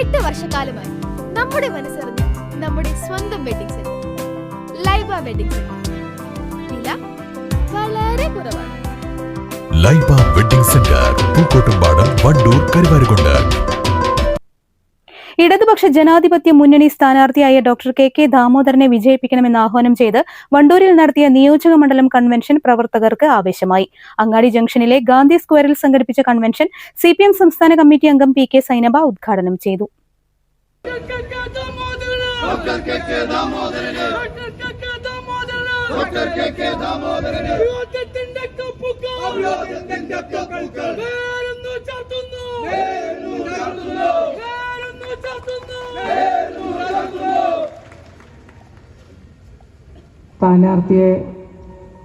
8 വർഷക്കാലമായി നമ്മുടെ മനസ്സറിഞ്ഞ് നമ്മുടെ സ്വന്തം wedding centre Laiba wedding centre. വില വളരെ കുറവാണ്. Laiba wedding centre, Pookkottumpadam, Wandoor, Karuvarakundu. ഇടതുപക്ഷ ജനാധിപത്യ മുന്നണി സ്ഥാനാർത്ഥിയായ ഡോക്ടർ കെ ദാമോദരനെ വിജയിപ്പിക്കണമെന്ന് ആഹ്വാനം ചെയ്ത് വണ്ടൂരിൽ നടത്തിയ നിയോജക മണ്ഡലം കൺവെൻഷൻ പ്രവർത്തകർക്ക് ആവേശമായി. അങ്ങാടി ജംഗ്ഷനിലെ ഗാന്ധി സ്ക്വയറിൽ സംഘടിപ്പിച്ച കൺവെൻഷൻ CPM സംസ്ഥാന കമ്മിറ്റി അംഗം PK സൈനബ ഉദ്ഘാടനം ചെയ്തു. സ്ഥാനാർത്ഥിയെ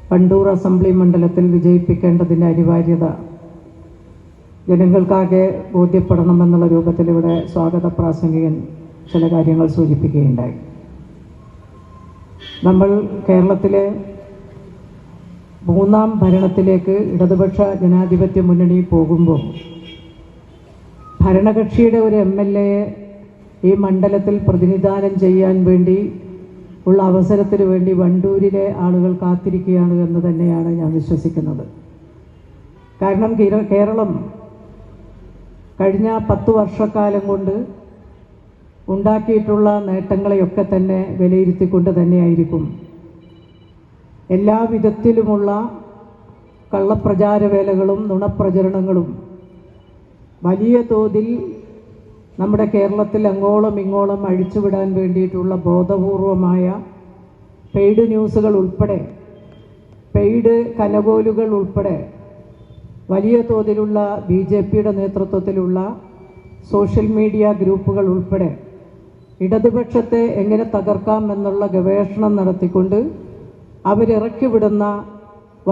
വണ്ടൂർ അസംബ്ലി മണ്ഡലത്തിൽ വിജയിപ്പിക്കേണ്ടതിൻ്റെ അനിവാര്യത ജനങ്ങൾക്കാകെ ബോധ്യപ്പെടണമെന്നുള്ള രൂപത്തിൽ ഇവിടെ സ്വാഗത പ്രാസംഗികൻ ചില കാര്യങ്ങൾ സൂചിപ്പിക്കുകയുണ്ടായി. നമ്മൾ കേരളത്തിലെ 3ാം ഭരണത്തിലേക്ക് ഇടതുപക്ഷ ജനാധിപത്യ മുന്നണി പോകുമ്പോൾ ഭരണകക്ഷിയുടെ ഒരു MLA ഈ മണ്ഡലത്തിൽ പ്രതിനിധാനം ചെയ്യാൻ വേണ്ടി ഉള്ള അവസരത്തിന് വേണ്ടി വണ്ടൂരിലെ ആളുകൾ കാത്തിരിക്കുകയാണ് എന്ന് തന്നെയാണ് ഞാൻ വിശ്വസിക്കുന്നത്. കാരണം കേരളം കഴിഞ്ഞ 10 വർഷക്കാലം കൊണ്ട് ഉണ്ടാക്കിയിട്ടുള്ള നേട്ടങ്ങളെയൊക്കെ തന്നെ വിലയിരുത്തിക്കൊണ്ട് തന്നെയായിരിക്കും എല്ലാ വിധത്തിലുമുള്ള കള്ളപ്രചാരവേലകളും നുണപ്രചരണങ്ങളും വലിയ തോതിൽ നമ്മുടെ കേരളത്തിൽ അങ്ങോളം ഇങ്ങോളം അഴിച്ചുവിടാൻ വേണ്ടിയിട്ടുള്ള ബോധപൂർവമായ പെയ്ഡ് ന്യൂസുകൾ ഉൾപ്പെടെ പെയ്ഡ് കനകോലുകൾ ഉൾപ്പെടെ വലിയ തോതിലുള്ള BJPയുടെ നേതൃത്വത്തിലുള്ള സോഷ്യൽ മീഡിയ ഗ്രൂപ്പുകൾ ഉൾപ്പെടെ ഇടതുപക്ഷത്തെ എങ്ങനെ തകർക്കാം എന്നുള്ള ഗവേഷണം നടത്തിക്കൊണ്ട് അവരിറക്കിവിടുന്ന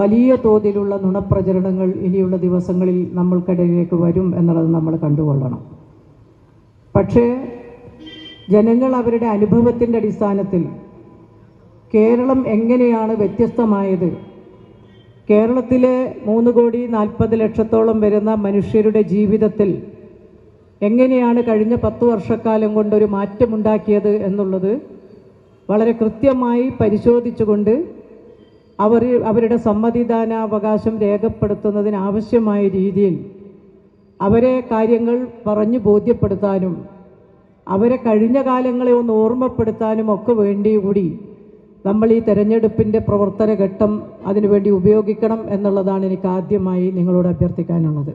വലിയ തോതിലുള്ള നുണപ്രചരണങ്ങൾ ഇനിയുള്ള ദിവസങ്ങളിൽ നമ്മൾക്കിടയിലേക്ക് വരും എന്നുള്ളത് നമ്മൾ കണ്ടുകൊള്ളണം. പക്ഷേ ജനങ്ങൾ അവരുടെ അനുഭവത്തിൻ്റെ അടിസ്ഥാനത്തിൽ കേരളം എങ്ങനെയാണ് വ്യത്യസ്തമായത്, കേരളത്തിലെ 3,40,00,000 വരുന്ന മനുഷ്യരുടെ ജീവിതത്തിൽ എങ്ങനെയാണ് കഴിഞ്ഞ 10 വർഷക്കാലം കൊണ്ടൊരു മാറ്റമുണ്ടാക്കിയത് എന്നുള്ളത് വളരെ കൃത്യമായി പരിശോധിച്ചുകൊണ്ട് അവരുടെ സമ്മതിദാനാവകാശം രേഖപ്പെടുത്തുന്നതിനാവശ്യമായ രീതിയിൽ അവരെ കാര്യങ്ങൾ പറഞ്ഞു ബോധ്യപ്പെടുത്താനും അവരെ കഴിഞ്ഞ കാലങ്ങളെ ഒന്ന് ഓർമ്മപ്പെടുത്താനും ഒക്കെ വേണ്ടി കൂടി നമ്മൾ ഈ തെരഞ്ഞെടുപ്പിൻ്റെ പ്രവർത്തന ഘട്ടം അതിനുവേണ്ടി ഉപയോഗിക്കണം എന്നുള്ളതാണ് എനിക്ക് ആദ്യമായി നിങ്ങളോട് അഭ്യർത്ഥിക്കാനുള്ളത്.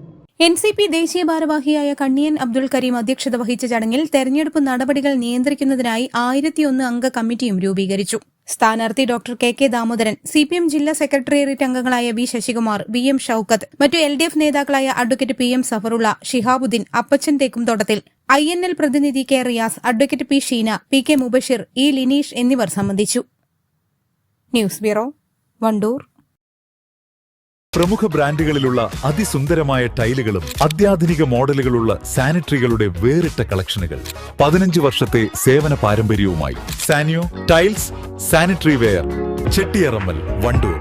NCP ദേശീയ ഭാരവാഹിയായ കണ്ണിയൻ അബ്ദുൽ കരീം അധ്യക്ഷത വഹിച്ച ചടങ്ങിൽ തെരഞ്ഞെടുപ്പ് നടപടികൾ നിയന്ത്രിക്കുന്നതിനായി 1001 അംഗ കമ്മിറ്റിയും രൂപീകരിച്ചു. സ്ഥാനാർത്ഥി ഡോക്ടർ കെ ദാമോദരൻ, CPM ജില്ലാ സെക്രട്ടേറിയറ്റ് അംഗങ്ങളായ B ശശികുമാർ, VM ഷൌക്കത്ത്, മറ്റു LDF നേതാക്കളായ അഡ്വക്കേറ്റ് PM സഫറുള്ള, ഷിഹാബുദ്ദീൻ, അപ്പച്ചൻ തേക്കുംതോട്ടത്തിൽ, INL പ്രതിനിധി K Riyas, advocate P Sheena, PK Mubashir, E Lineesh എന്നിവർ സംബന്ധിച്ചു. News bureau, Wandoor. പ്രമുഖ ബ്രാൻഡുകളിലുള്ള അതിസുന്ദരമായ ടൈലുകളും അത്യാധുനിക മോഡലുകളുള്ള സാനിറ്ററികളുടെ വേറിട്ട കളക്ഷനുകൾ 15 വർഷത്തെ സേവന പാരമ്പര്യവുമായി Sanio tiles, sanitary ware, Chettiyarammal, Wandoor.